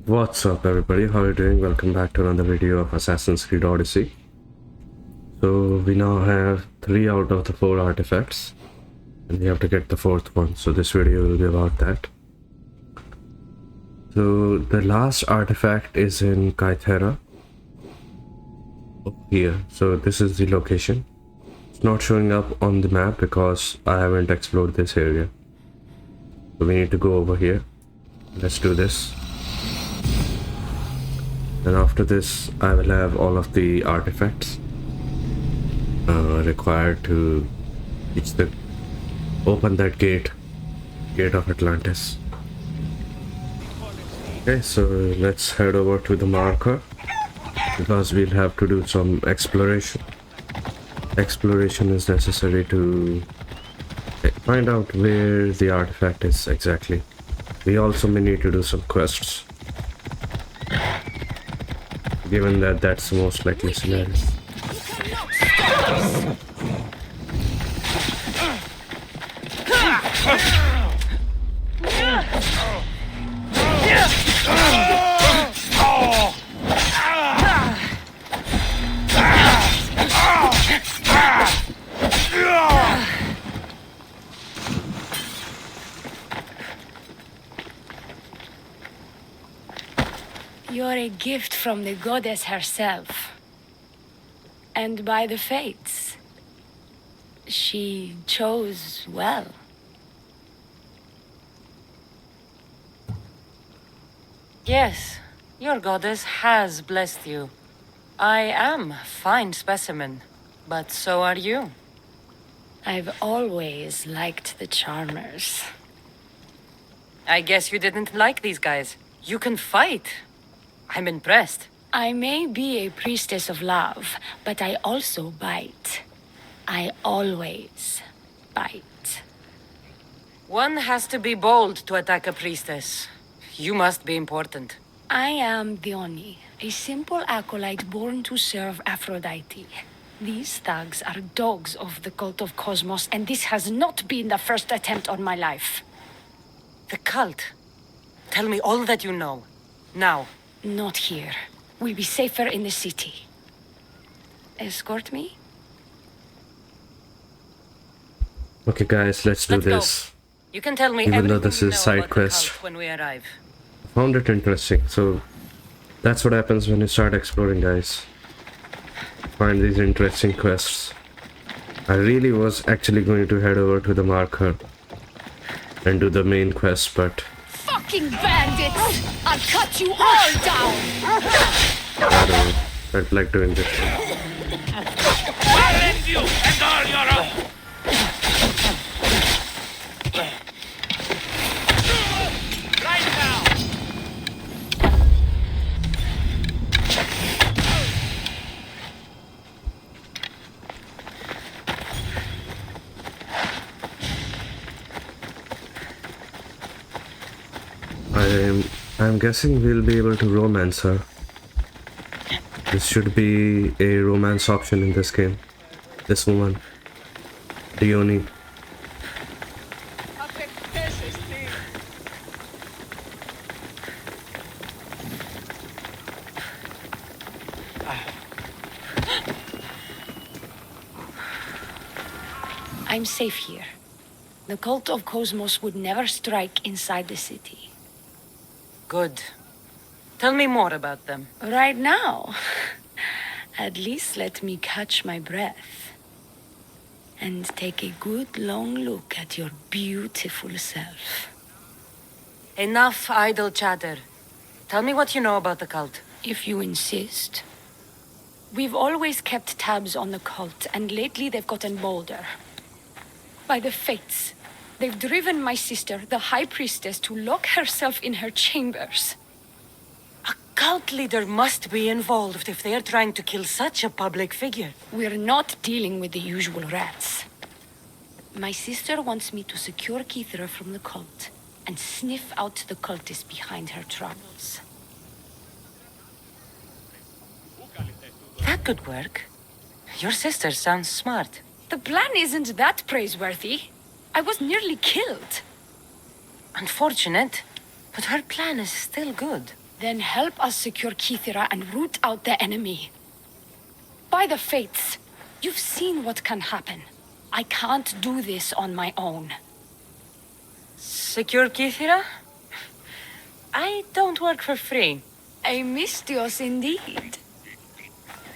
What's up everybody, how are you doing? Welcome back to another video of Assassin's Creed Odyssey. So we now have 3 out of the 4 artifacts and we have to get the 4th one, so this video will be about that. So the last artifact is in Kythera, up here. So this is the location. It's not showing up on the map because I haven't explored this area. So we need to go over here. Let's do this. And after this, I will have all of the artifacts required to open that gate of Atlantis. Okay, so let's head over to the marker because we'll have to do some exploration. Exploration is necessary to find out where the artifact is exactly. We also may need to do some quests, given that that's the most likely scenario. You're a gift from the goddess herself. And by the fates. She chose well. Yes, your goddess has blessed you. I am a fine specimen, but so are you. I've always liked the charmers. I guess you didn't like these guys. You can fight. I'm impressed. I may be a priestess of love, but I also bite. I always bite. One has to be bold to attack a priestess. You must be important. I am Diona, a simple acolyte born to serve Aphrodite. These thugs are dogs of the cult of Cosmos, and this has not been the first attempt on my life. The cult? Tell me all that you know. Now. Not here. We'll be safer in the city. Escort me? Okay guys, let's do this. Go. You can tell me Even though everything this you is know side about the quest. cult when we arrive. Found it interesting. So that's what happens when you start exploring, guys. Find these interesting quests. I really was actually going to head over to the marker and do the main quest, but Fucking bandits! I'll cut you all down! I don't like doing this one. I'll end you and all your own! Right now! I'm guessing we'll be able to romance her. This should be a romance option in this game. This woman, Diona. I'm safe here. The cult of Cosmos would never strike inside the city. Good. Tell me more about them. Right now, at least let me catch my breath. And take a good long look at your beautiful self. Enough idle chatter. Tell me what you know about the cult. If you insist. We've always kept tabs on the cult, and lately they've gotten bolder. By the fates, they've driven my sister, the High Priestess, to lock herself in her chambers. A cult leader must be involved if they are trying to kill such a public figure. We're not dealing with the usual rats. My sister wants me to secure Kythera from the cult and sniff out the cultists behind her troubles. That could work. Your sister sounds smart. The plan isn't that praiseworthy. I was nearly killed. Unfortunate, but her plan is still good. Then help us secure Kithira and root out the enemy. By the fates, you've seen what can happen. I can't do this on my own. Secure Kithira? I don't work for free. A mystios indeed.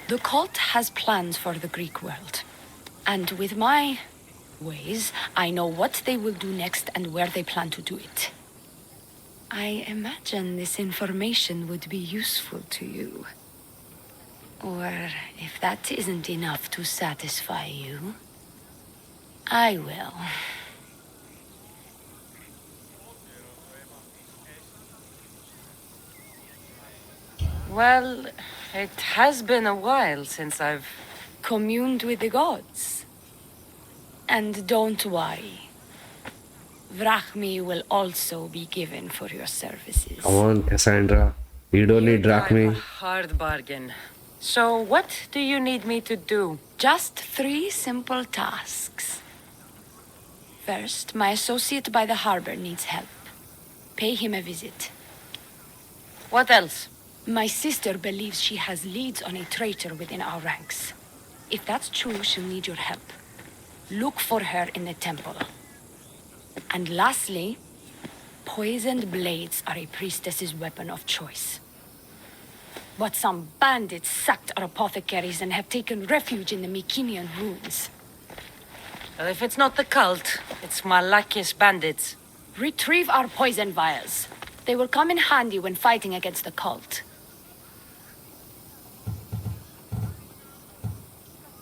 The cult has plans for the Greek world. And with my ways, I know what they will do next and where they plan to do it. I imagine this information would be useful to you. Or if that isn't enough to satisfy you, I will. Well, it has been a while since I've... Communed with the gods. And don't worry. Vrachmi will also be given for your services. Come on, Cassandra. You don't need drive a drachmi. hard bargain. So what do you need me to do? Just 3 simple tasks. First, my associate by the harbor needs help. Pay him a visit. What else? My sister believes she has leads on a traitor within our ranks. If that's true, she'll need your help. Look for her in the temple. And lastly, poisoned blades are a priestess's weapon of choice. But some bandits sacked our apothecaries and have taken refuge in the Mycenaean ruins. Well, if it's not the cult, it's Malakis bandits. Retrieve our poison vials. They will come in handy when fighting against the cult.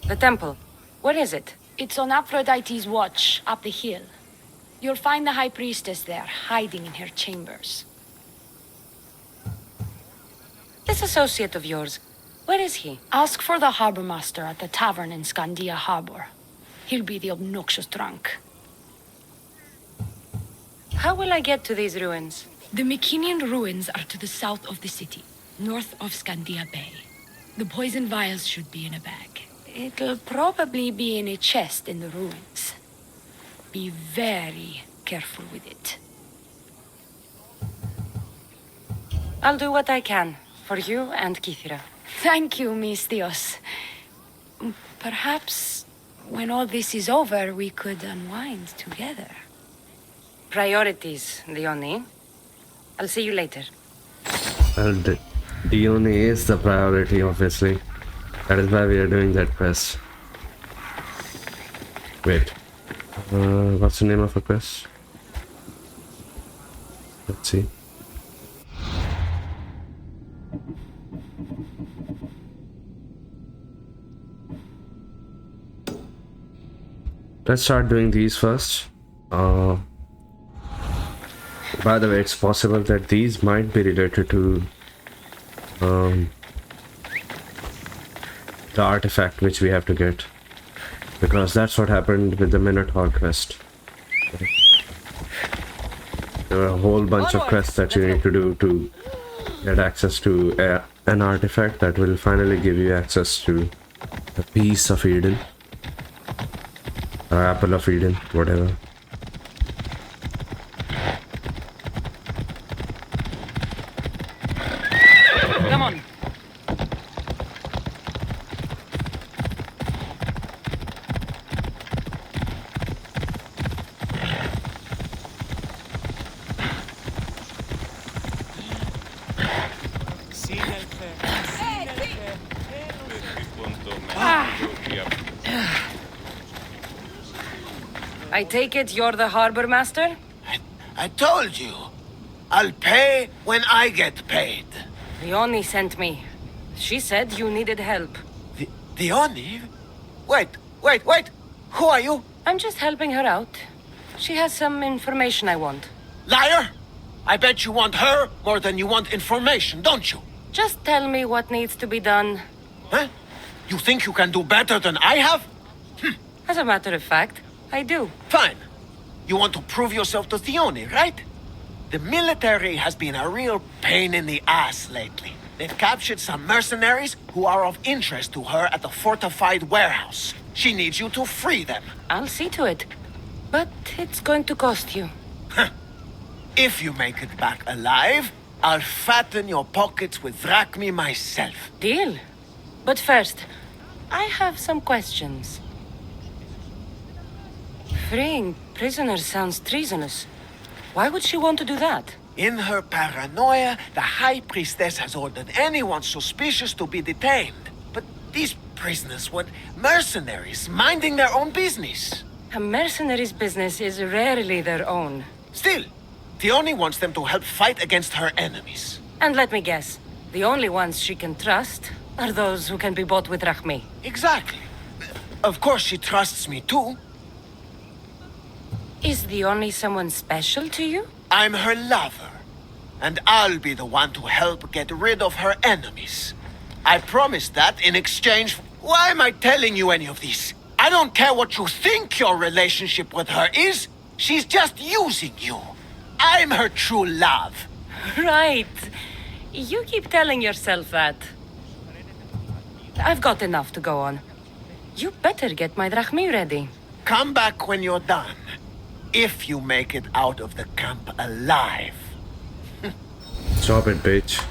The temple. Where is it? It's on Aphrodite's watch, up the hill. You'll find the High Priestess there, hiding in her chambers. This associate of yours, where is he? Ask for the harbormaster at the tavern in Scandia Harbor. He'll be the obnoxious drunk. How will I get to these ruins? The Mycenaean ruins are to the south of the city, north of Scandia Bay. The poison vials should be in a bag. It'll probably be in a chest in the ruins. Be very careful with it. I'll do what I can, for you and Kithira. Thank you, Miss Dios. Perhaps when all this is over, we could unwind together. Priorities, Dioni. I'll see you later. Well, Diona is the priority, obviously. That is why we are doing that quest. Wait. What's the name of the quest? Let's see. Let's start doing these first. By the way, it's possible that these might be related to the artifact which we have to get, because that's what happened with the Minotaur quest. There are a whole bunch of quests that you need to do to get access to an artifact that will finally give you access to the piece of Eden, or apple of Eden, whatever. Come on. I take it you're the harbormaster? I told you. I'll pay when I get paid. Dioni sent me. She said you needed help. Dioni? Wait. Who are you? I'm just helping her out. She has some information I want. Liar! I bet you want her more than you want information, don't you? Just tell me what needs to be done. Huh? You think you can do better than I have? As a matter of fact, I do. Fine. You want to prove yourself to Dioni, right? The military has been a real pain in the ass lately. They've captured some mercenaries who are of interest to her at the fortified warehouse. She needs you to free them. I'll see to it. But it's going to cost you. If you make it back alive, I'll fatten your pockets with drachmi myself. Deal. But first, I have some questions. Freeing prisoners sounds treasonous. Why would she want to do that? In her paranoia, the High Priestess has ordered anyone suspicious to be detained. But these prisoners were mercenaries, minding their own business. A mercenary's business is rarely their own. Still, Diona wants them to help fight against her enemies. And let me guess, the only ones she can trust are those who can be bought with Rahmi. Exactly. Of course she trusts me too. Is the only someone special to you? I'm her lover. And I'll be the one to help get rid of her enemies. I promise that in exchange... Why am I telling you any of this? I don't care what you think your relationship with her is. She's just using you. I'm her true love. Right. You keep telling yourself that. I've got enough to go on. You better get my drachmi ready. Come back when you're done. If you make it out of the camp alive. Stop it, bitch.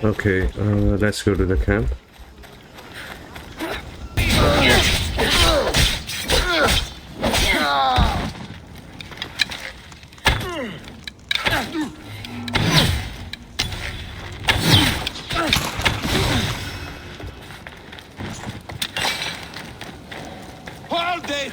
Okay, let's go to the camp. Hold it!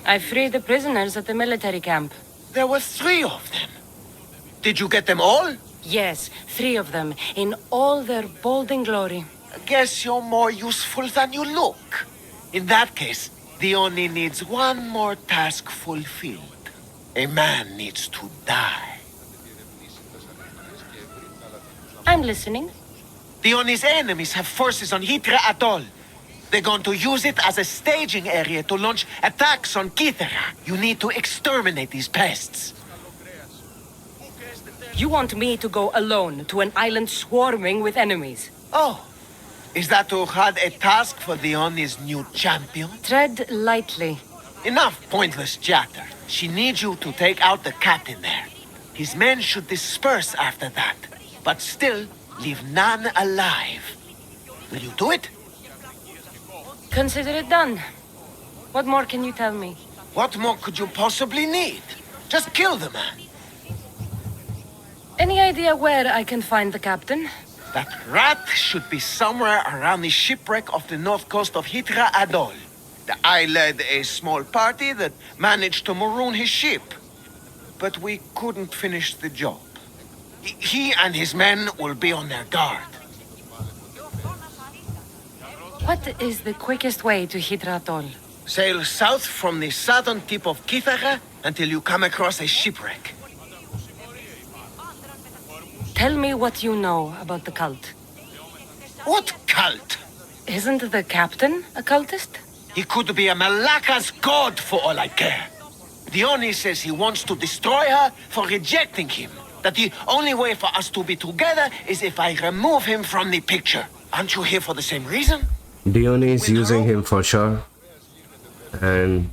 I freed the prisoners at the military camp. There were 3 of them. Did you get them all? Yes, 3 of them, in all their bolding glory. Guess you're more useful than you look. In that case, Diona needs one more task fulfilled. A man needs to die. I'm listening. Diona's enemies have forces on Hitra Atoll. They're going to use it as a staging area to launch attacks on Kithera. You need to exterminate these pests. You want me to go alone to an island swarming with enemies? Oh, is that too hard a task for Diona's new champion? Tread lightly. Enough pointless chatter. She needs you to take out the captain there. His men should disperse after that, but still leave none alive. Will you do it? Consider it done. What more can you tell me? What more could you possibly need? Just kill the man. Any idea where I can find the captain? That rat should be somewhere around the shipwreck off the north coast of Hitra Atoll. I led a small party that managed to maroon his ship. But we couldn't finish the job. He and his men will be on their guard. What is the quickest way to Hitra Atoll? Sail south from the southern tip of Kithara until you come across a shipwreck. Tell me what you know about the cult. What cult? Isn't the captain a cultist? He could be a Malaka's god for all I care. Diona says he wants to destroy her for rejecting him. That the only way for us to be together is if I remove him from the picture. Aren't you here for the same reason? Diona is using him for sure. And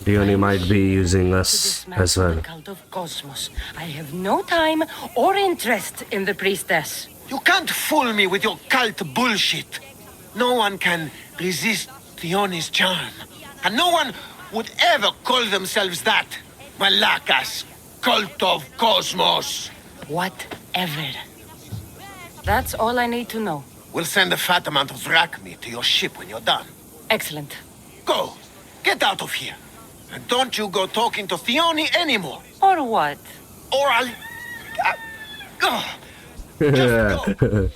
Diona might be using us as well. The cult of Cosmos. I have no time or interest in the priestess. You can't fool me with your cult bullshit. No one can resist Diona's charm. And no one would ever call themselves that. Malakas, cult of Cosmos. Whatever. That's all I need to know. We'll send a fat amount of drachmi to your ship when you're done. Excellent. Go. Get out of here. And don't you go talking to Diona anymore. Or what? Or I'll... Just go.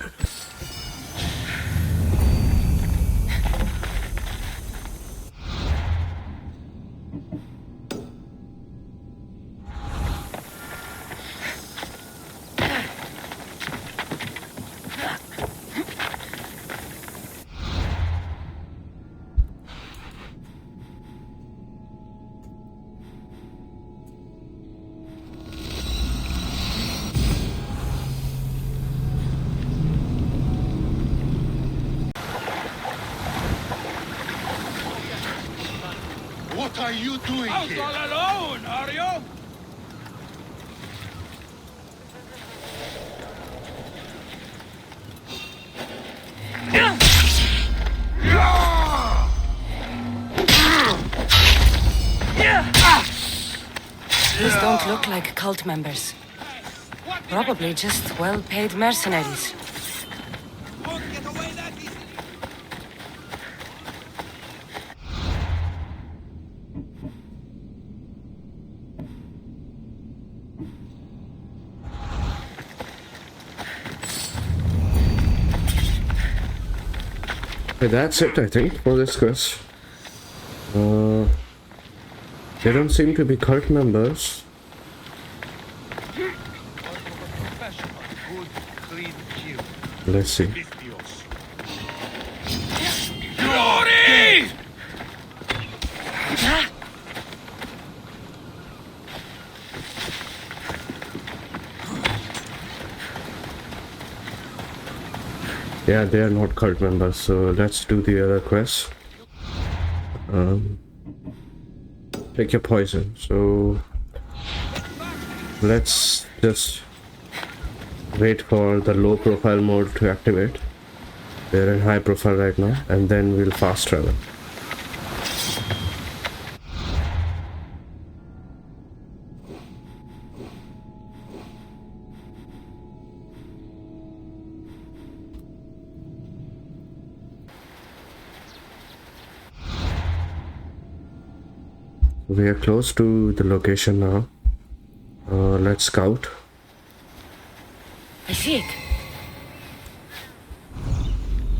are you doing Out here? all alone, are you? These don't look like cult members. Probably just well-paid mercenaries. Won't get away that easily. Okay, that's it, I think, for this quest. They don't seem to be cult members. Good, clean kill. Let's see. Glory! Yeah, they are not cult members, so let's do the other quest. Take your poison. So let's just wait for the low profile mode to activate. They're in high profile right now, and then we'll fast travel. We are close to the location now. Let's scout. I see it.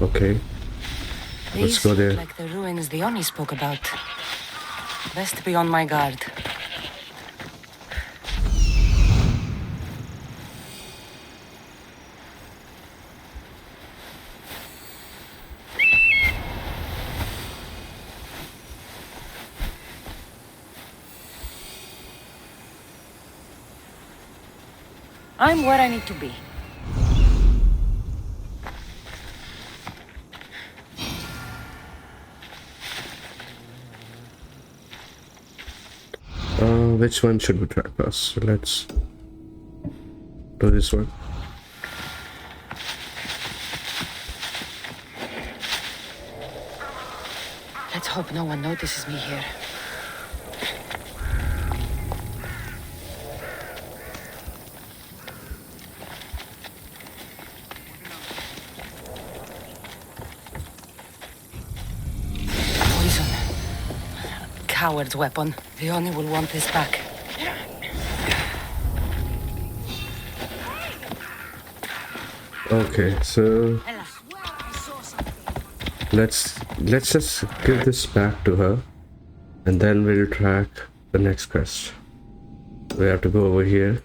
Okay, let's These go look there. like the ruins Diona spoke about. Best be on my guard. I'm where I need to be. Which one should we track first? Let's do this one. Let's hope no one notices me here. Poison. Coward's weapon. Diona will want this back. Okay, so let's just give this back to her, and then we'll track the next quest. We have to go over here.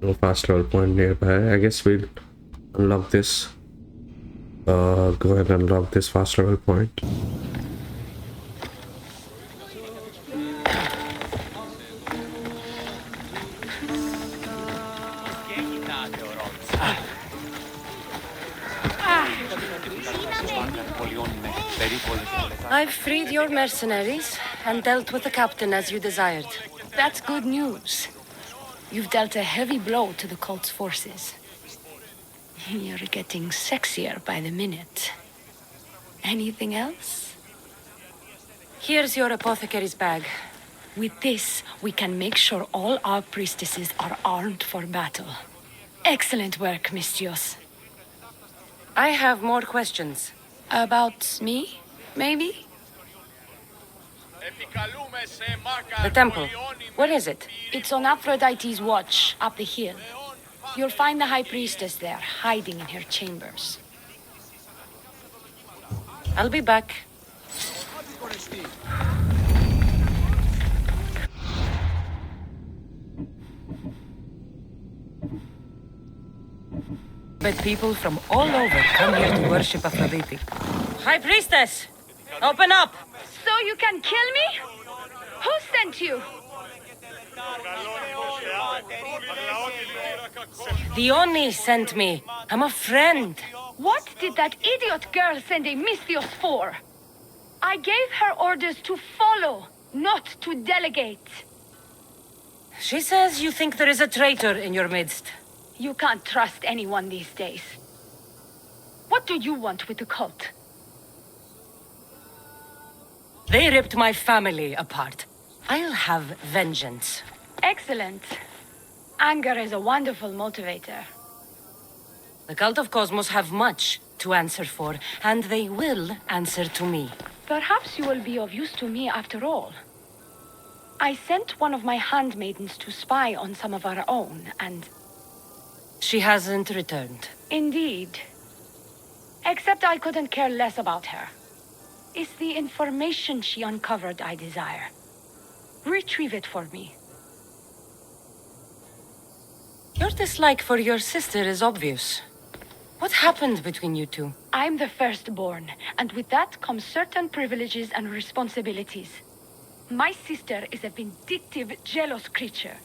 No fast travel point nearby. I guess we'll unlock this. Go ahead and unlock this fast travel point. I've freed your mercenaries and dealt with the captain as you desired. That's good news. You've dealt a heavy blow to the cult's forces. You're getting sexier by the minute. Anything else? Here's your apothecary's bag. With this, we can make sure all our priestesses are armed for battle. Excellent work, Mistios. I have more questions. About me, maybe? The temple. Where is it? It's on Aphrodite's watch, up the hill. You'll find the High Priestess there, hiding in her chambers. I'll be back. But people from all over come here to worship Aphrodite. High Priestess! Open up! So you can kill me? Who sent you? Diona sent me. I'm a friend. What did that idiot girl send a Mistios for? I gave her orders to follow. not to delegate. She says you think there is a traitor in your midst. You can't trust anyone these days. What do you want with the cult? They ripped my family apart. I'll have vengeance. Excellent. Anger is a wonderful motivator. The Cult of Cosmos have much to answer for, and they will answer to me. Perhaps you will be of use to me after all. I sent one of my handmaidens to spy on some of our own, and... She hasn't returned. Indeed. Except I couldn't care less about her. It's the information she uncovered I desire. Retrieve it for me. Your dislike for your sister is obvious. What happened between you two? I'm the firstborn, and with that comes certain privileges and responsibilities. My sister is a vindictive, jealous creature.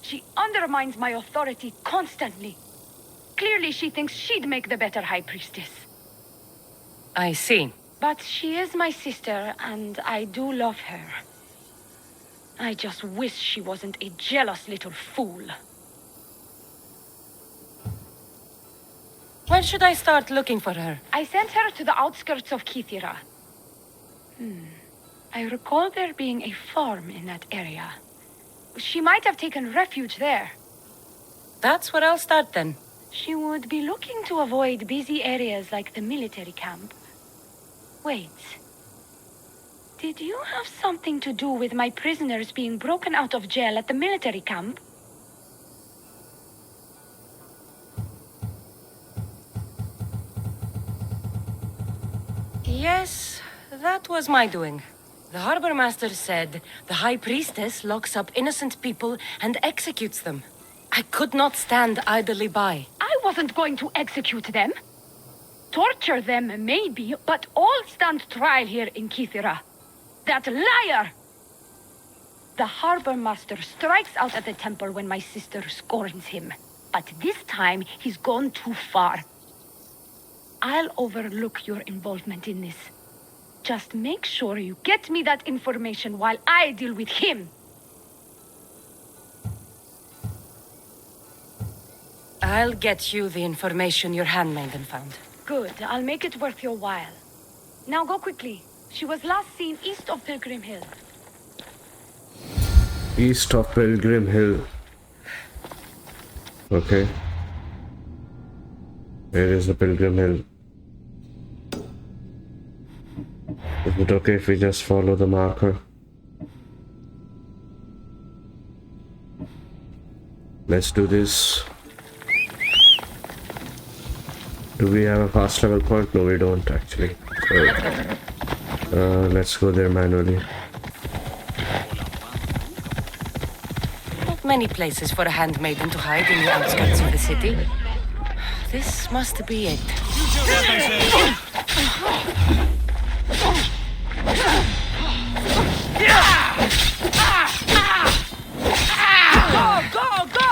She undermines my authority constantly. Clearly she thinks she'd make the better High Priestess. I see. But she is my sister, and I do love her. I just wish she wasn't a jealous little fool. Where should I start looking for her? I sent her to the outskirts of Kythera. I recall there being a farm in that area. She might have taken refuge there. That's where I'll start then. She would be looking to avoid busy areas like the military camp. Wait. Did you have something to do with my prisoners being broken out of jail at the military camp? Yes, that was my doing. The harbormaster said the High Priestess locks up innocent people and executes them. I could not stand idly by. I wasn't going to execute them. Torture them, maybe, but all stand trial here in Kythera. That liar! The harbormaster strikes out at the temple when my sister scorns him. But this time, he's gone too far. I'll overlook your involvement in this. Just make sure you get me that information while I deal with him. I'll get you the information your handmaiden found. Good. I'll make it worth your while. Now go quickly. She was last seen east of Pilgrim Hill. East of Pilgrim Hill. Okay. Where is the Pilgrim Hill? Is it okay if we just follow the marker? Let's do this. Do we have a fast travel point? No, we don't actually. So, let's go there manually. Not many places for a handmaiden to hide in the outskirts of the city. This must be it. Go, go, go!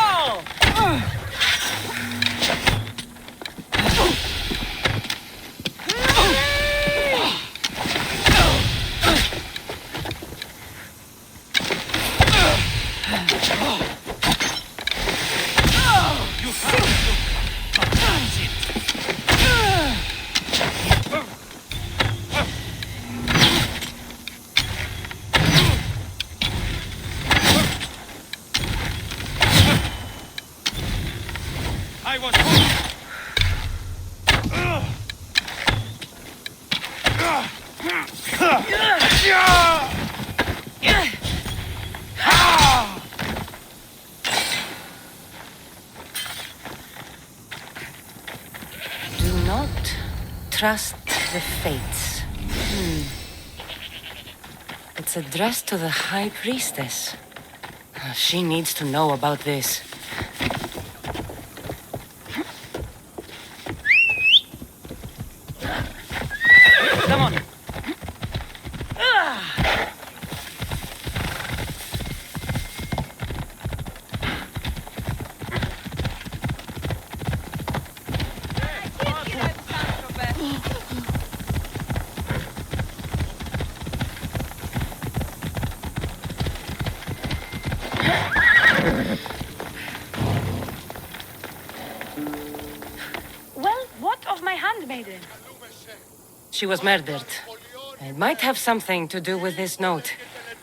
I was Do not trust the fates. It's addressed to the High Priestess. She needs to know about this. Come on. Handmaiden? She was murdered. It might have something to do with this note.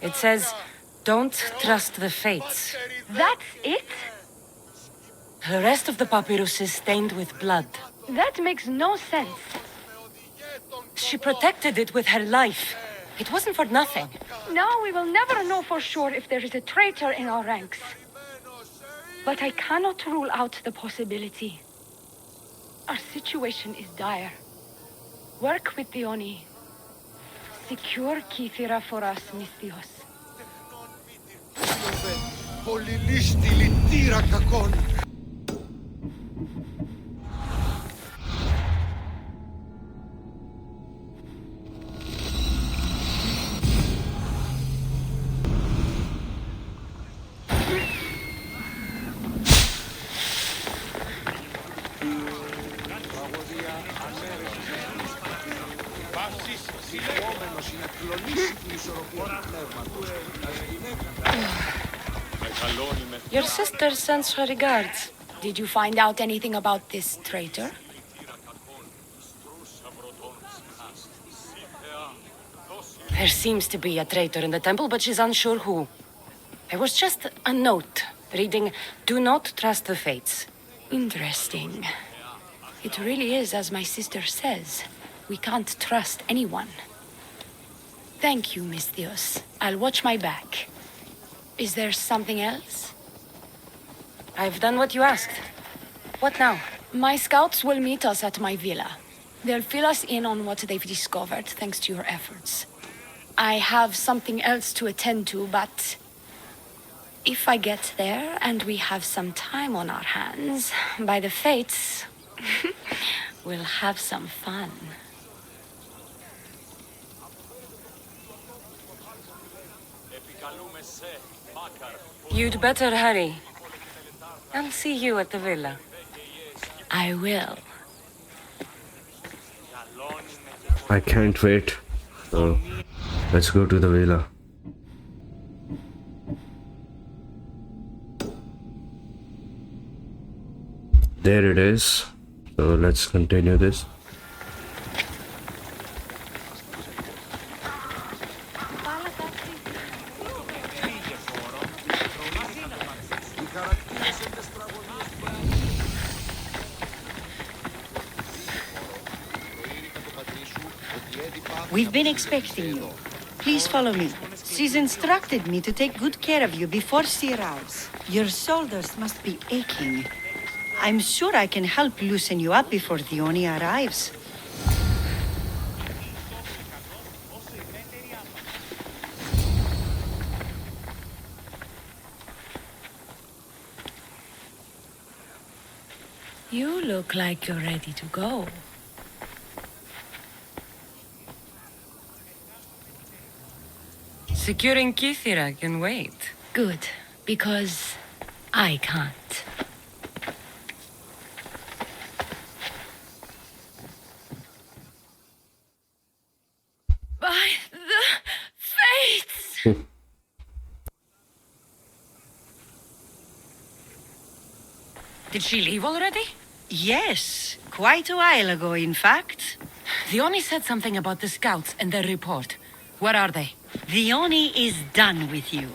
It says, "Don't trust the fates." That's it? The rest of the papyrus is stained with blood. That makes no sense. She protected it with her life. It wasn't for nothing. Now we will never know for sure if there is a traitor in our ranks. But I cannot rule out the possibility. Our situation is dire. Work with Diona. Secure Kythera for us, Misthios. Πολυλίστη λυτήρα κακόν. Your sister sends her regards. Did you find out anything about this traitor? There seems to be a traitor in the temple, but she's unsure who. There was just a note reading, "Do not trust the fates." Interesting. It really is as my sister says. We can't trust anyone. Thank you, Misthios. I'll watch my back. Is there something else? I've done what you asked. What now? My scouts will meet us at my villa. They'll fill us in on what they've discovered, thanks to your efforts. I have something else to attend to, but if I get there and we have some time on our hands, by the fates, we'll have some fun. You'd better hurry. I'll see you at the villa. I will. I can't wait. So let's go to the villa. There it is. So let's continue this. We've been expecting you. Please follow me. She's instructed me to take good care of you before she arrives. Your shoulders must be aching. I'm sure I can help loosen you up before Diona arrives. You look like you're ready to go. Securing Kythera can wait. Good, because I can't. By the fates! Did she leave already? Yes, quite a while ago, in fact. Diona said something about the scouts and their report. Where are they? Diona is done with you.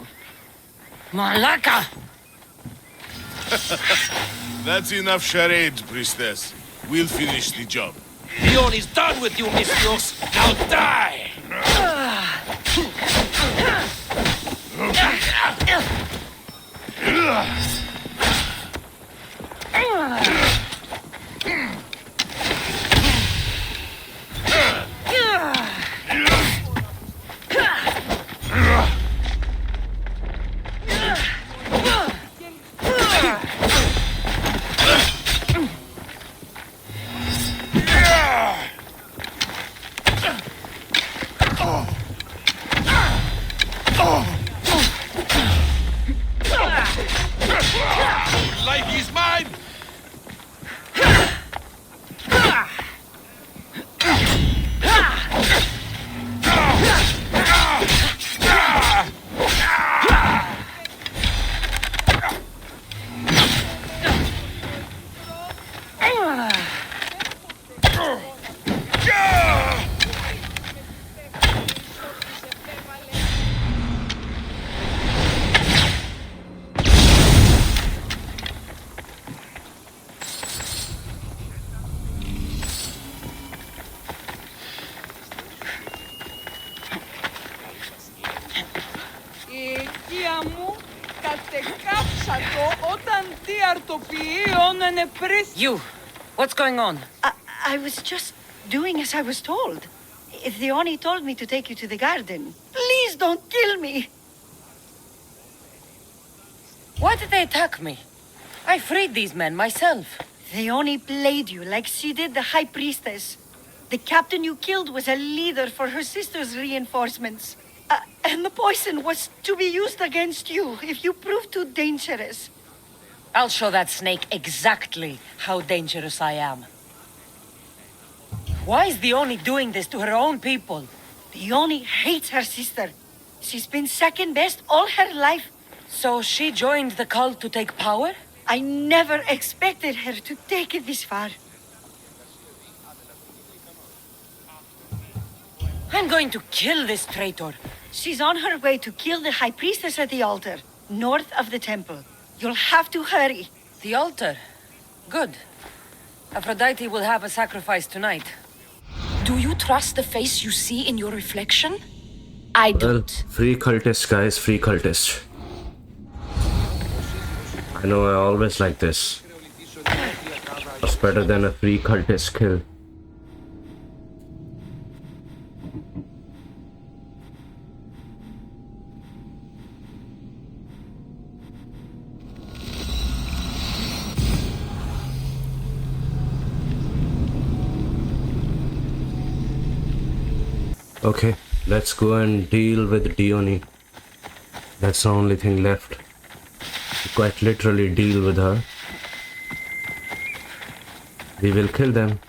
Malaka! That's enough charades, priestess. We'll finish the job. Diona's done with you, Misthios. Now die! Life is mine! You, what's going on? I was just doing as I was told. Theoni told me to take you to the garden. Please don't kill me. Why did they attack me? I freed these men myself. Theoni played you like she did the High Priestess. The captain you killed was a leader for her sister's reinforcements. And the poison was to be used against you if you prove too dangerous. I'll show that snake exactly how dangerous I am. Why is Diona doing this to her own people? Theoni hates her sister. She's been second best all her life. So she joined the cult to take power? I never expected her to take it this far. I'm going to kill this traitor. She's on her way to kill the High Priestess at the altar, north of the temple. You'll have to hurry. The altar? Good. Aphrodite will have a sacrifice tonight. Do you trust the face you see in your reflection? I Well, don't. free cultist, guys, free cultist. I know I always like this. What's better than a free cultist kill? Okay, let's go and deal with Diona. That's the only thing left. Quite literally deal with her. We will kill them.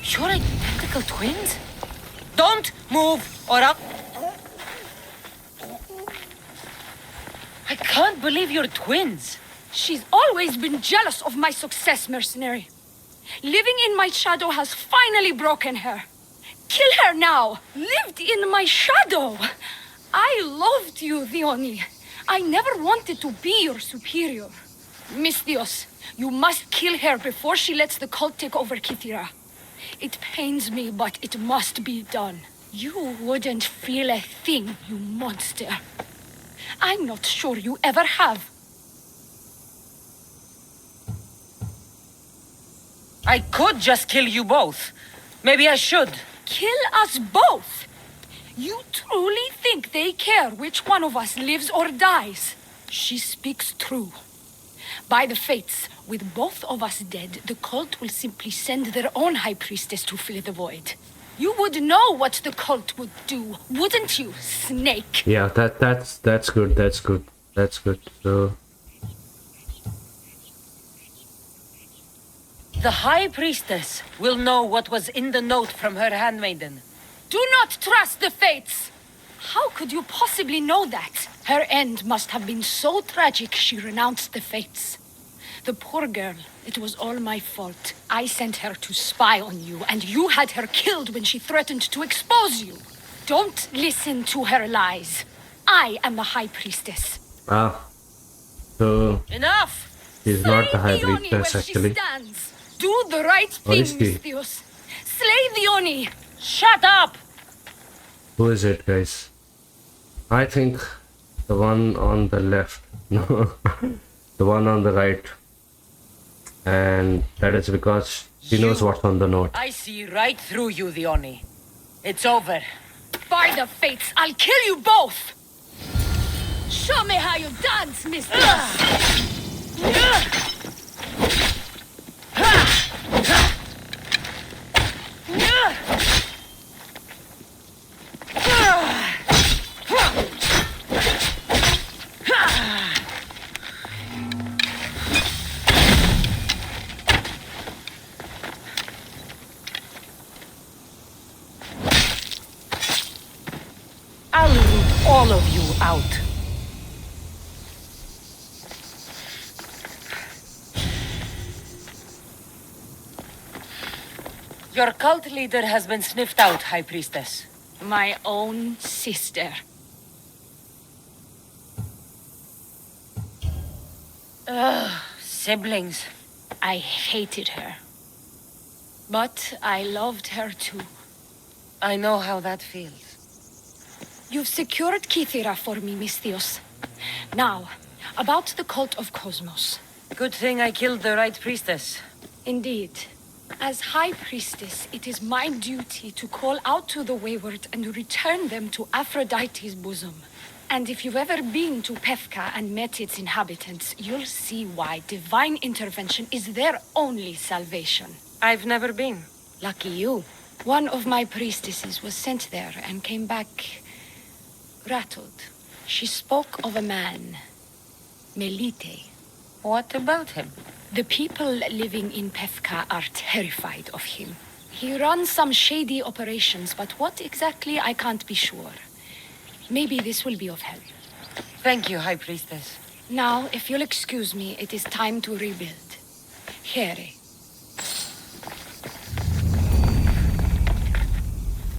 You're identical twins? Don't move or I'll... I can't believe you're twins. She's always been jealous of my success, mercenary. Living in my shadow has finally broken her. Kill her now! Lived in my shadow! I loved you, Diona. I never wanted to be your superior. Misthios, you must kill her before she lets the cult take over Kythera. It pains me, but it must be done. You wouldn't feel a thing, you monster. I'm not sure you ever have. I could just kill you both. Maybe I should. Kill us both? You truly think they care which one of us lives or dies? She speaks true. By the fates, with both of us dead, the cult will simply send their own high priestess to fill the void. You would know what the cult would do, wouldn't you, snake? Yeah, that's good. That's good. That's good. So The High Priestess will know what was in the note from her handmaiden. Do not trust the fates! How could you possibly know that? Her end must have been so tragic she renounced the fates. The poor girl, it was all my fault. I sent her to spy on you, and you had her killed when she threatened to expose you. Don't listen to her lies. I am the High Priestess. so Enough! she's not the High Slay Diona Priestess where she actually. stands. Do the right thing, Odyssey. Misthios. Slay Diona. Shut up! Who is it, guys? I think the one on the left. No, the one on the right. And that is because she knows what's on the note. I see right through you, Diona. It's over. By the fates, I'll kill you both! Show me how you dance, Misthios. I'll root all of you out. Your cult leader has been sniffed out, High Priestess. My own sister. Siblings. I hated her. But I loved her too. I know how that feels. You've secured Kithira for me, Misthios. Now, about the cult of Cosmos. Good thing I killed the right priestess. Indeed. As High Priestess, it is my duty to call out to the wayward and return them to Aphrodite's bosom. And if you've ever been to Pefka and met its inhabitants, you'll see why divine intervention is their only salvation. I've never been. Lucky you. One of my priestesses was sent there and came back rattled. She spoke of a man, Melite. What about him? The people living in Pefka are terrified of him. He runs some shady operations, but what exactly I can't be sure. Maybe this will be of help. Thank you, High Priestess. Now, if you'll excuse me, it is time to rebuild. Here,